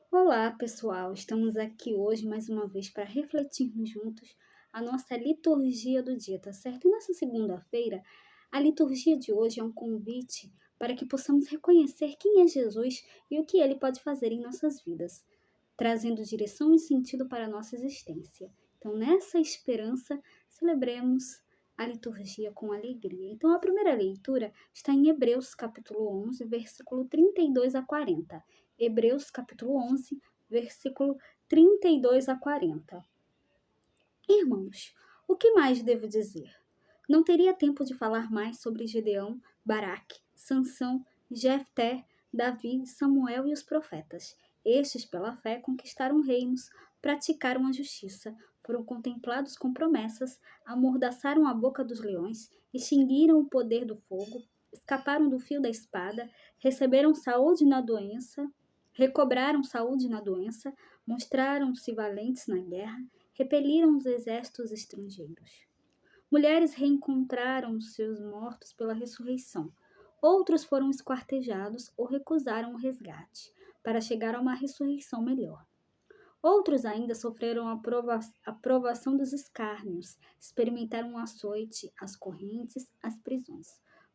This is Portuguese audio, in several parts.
Olá, pessoal! Estamos aqui hoje mais uma vez para refletirmos juntos a nossa liturgia do dia, tá certo? E nessa segunda-feira, a liturgia de hoje é um convite para que possamos reconhecer quem é Jesus e o que ele pode fazer em nossas vidas, trazendo direção e sentido para a nossa existência. Então, nessa esperança, celebremos a liturgia com alegria. Então, a primeira leitura está em Hebreus, capítulo 11, versículo 32 a 40. Hebreus, capítulo 11, versículo 32 a 40. Irmãos, o que mais devo dizer? Não teria tempo de falar mais sobre Gedeão, Baraque, Sansão, Jefté, Davi, Samuel e os profetas. Estes, pela fé, conquistaram reinos, praticaram a justiça, foram contemplados com promessas, amordaçaram a boca dos leões, extinguiram o poder do fogo, escaparam do fio da espada, receberam saúde na doença, recobraram saúde na doença, mostraram-se valentes na guerra, repeliram os exércitos estrangeiros. Mulheres reencontraram seus mortos pela ressurreição. Outros foram esquartejados ou recusaram o resgate, para chegar a uma ressurreição melhor. Outros ainda sofreram a provação dos escárnios, experimentaram o açoite, as correntes, as prisões.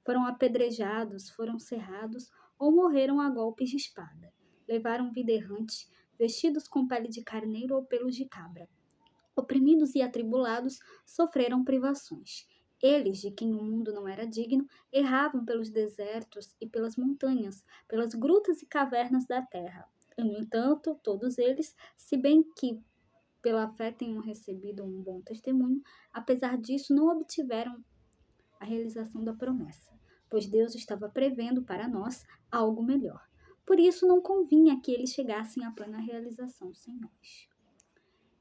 Foram apedrejados, foram cerrados ou morreram a golpes de espada. Levaram vida errante, vestidos com pele de carneiro ou pelos de cabra. Oprimidos e atribulados, sofreram privações. Eles, de quem o mundo não era digno, erravam pelos desertos e pelas montanhas, pelas grutas e cavernas da terra. E, no entanto, todos eles, se bem que pela fé tenham recebido um bom testemunho, apesar disso não obtiveram a realização da promessa, pois Deus estava prevendo para nós algo melhor. Por isso não convinha que eles chegassem à plena realização sem nós.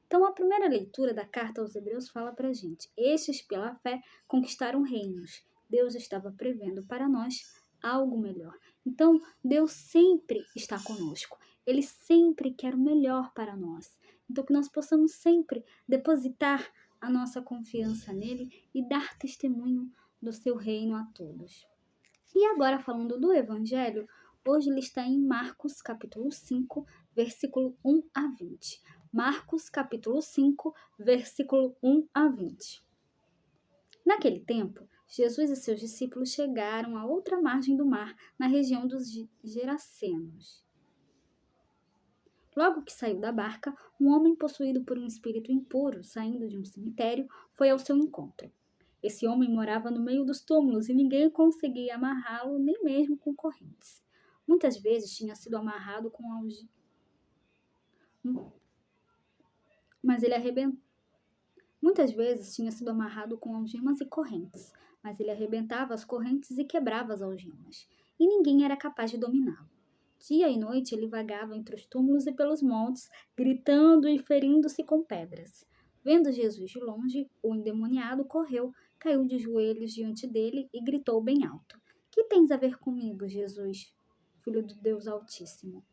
Então, a primeira leitura da carta aos Hebreus fala para a gente: estes, pela fé, conquistaram reinos. Deus estava prevendo para nós algo melhor. Então, Deus sempre está conosco. Ele sempre quer o melhor para nós. Então, que nós possamos sempre depositar a nossa confiança nele e dar testemunho do seu reino a todos. E agora, falando do Evangelho, hoje ele está em Marcos, capítulo 5, versículo 1 a 20. Marcos, capítulo 5, versículo 1 a 20. Naquele tempo, Jesus e seus discípulos chegaram à outra margem do mar, na região dos Gerasenos. Logo que saiu da barca, um homem possuído por um espírito impuro, saindo de um cemitério, foi ao seu encontro. Esse homem morava no meio dos túmulos e ninguém conseguia amarrá-lo, nem mesmo com correntes. Muitas vezes tinha sido amarrado com algemas, mas ele e correntes, mas ele arrebentava as correntes e quebrava as algemas, e ninguém era capaz de dominá-lo. Dia e noite ele vagava entre os túmulos e pelos montes, gritando e ferindo-se com pedras. Vendo Jesus de longe, o endemoniado correu, caiu de joelhos diante dele e gritou bem alto: Que tens a ver comigo, Jesus, Filho do Deus Altíssimo?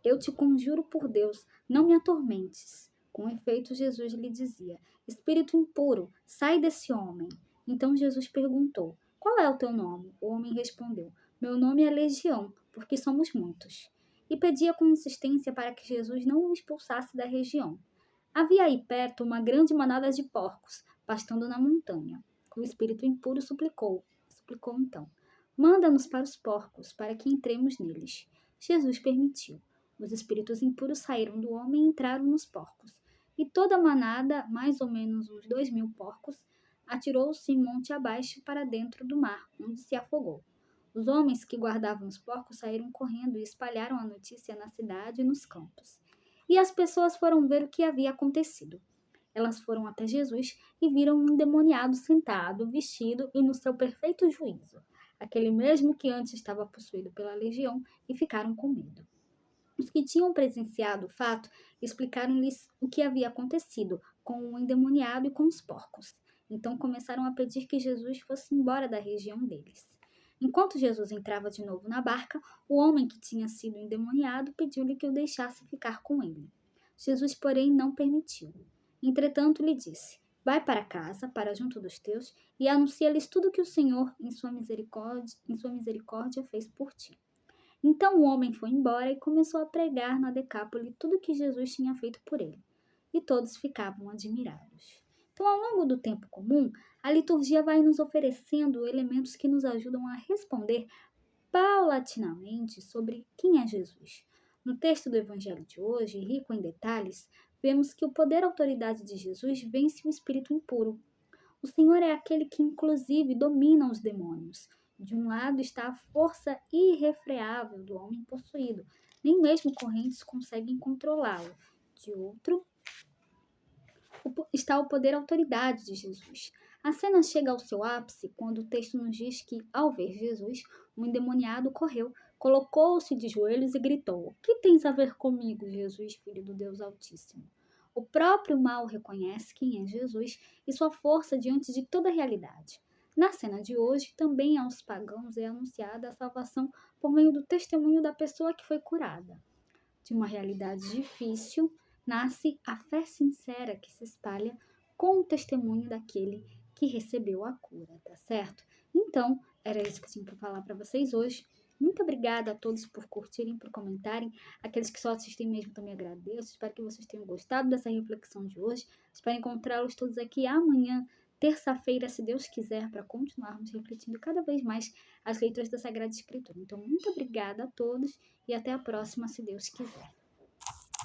Eu te conjuro por Deus, não me atormentes. Com efeito, Jesus lhe dizia: Espírito impuro, sai desse homem. Então Jesus perguntou: Qual é o teu nome? O homem respondeu: Meu nome é Legião, porque somos muitos. E pedia com insistência para que Jesus não o expulsasse da região. Havia aí perto uma grande manada de porcos, pastando na montanha. O espírito impuro suplicou então: Manda-nos para os porcos, para que entremos neles. Jesus permitiu. Os espíritos impuros saíram do homem e entraram nos porcos. E toda a manada, mais ou menos uns 2.000 porcos, atirou-se monte abaixo para dentro do mar, onde se afogou. Os homens que guardavam os porcos saíram correndo e espalharam a notícia na cidade e nos campos. E as pessoas foram ver o que havia acontecido. Elas foram até Jesus e viram um endemoniado sentado, vestido e no seu perfeito juízo, aquele mesmo que antes estava possuído pela legião, e ficaram com medo. Os que tinham presenciado o fato explicaram-lhes o que havia acontecido com o endemoniado e com os porcos. Então começaram a pedir que Jesus fosse embora da região deles. Enquanto Jesus entrava de novo na barca, o homem que tinha sido endemoniado pediu-lhe que o deixasse ficar com ele. Jesus, porém, não permitiu. Entretanto, lhe disse: Vai para casa, para junto dos teus, e anuncia-lhes tudo que o Senhor, em sua misericórdia, fez por ti. Então o homem foi embora e começou a pregar na Decápole tudo o que Jesus tinha feito por ele. E todos ficavam admirados. Então, ao longo do tempo comum, a liturgia vai nos oferecendo elementos que nos ajudam a responder paulatinamente sobre quem é Jesus. No texto do Evangelho de hoje, rico em detalhes, vemos que o poder e a autoridade de Jesus vence o espírito impuro. O Senhor é aquele que, inclusive, domina os demônios. De um lado está a força irrefreável do homem possuído, nem mesmo correntes conseguem controlá-lo. De outro está o poder e a autoridade de Jesus. A cena chega ao seu ápice quando o texto nos diz que, ao ver Jesus, um endemoniado correu, colocou-se de joelhos e gritou: "O que tens a ver comigo, Jesus, filho do Deus Altíssimo?" O próprio mal reconhece quem é Jesus e sua força diante de toda a realidade. Na cena de hoje, também aos pagãos é anunciada a salvação por meio do testemunho da pessoa que foi curada. De uma realidade difícil, nasce a fé sincera que se espalha com o testemunho daquele que recebeu a cura, tá certo? Então, era isso que eu tinha para falar para vocês hoje. Muito obrigada a todos por curtirem, por comentarem. Aqueles que só assistem mesmo também agradeço. Espero que vocês tenham gostado dessa reflexão de hoje. Espero encontrá-los todos aqui amanhã, terça-feira, se Deus quiser, para continuarmos refletindo cada vez mais as leituras da Sagrada Escritura. Então, muito obrigada a todos e até a próxima, se Deus quiser.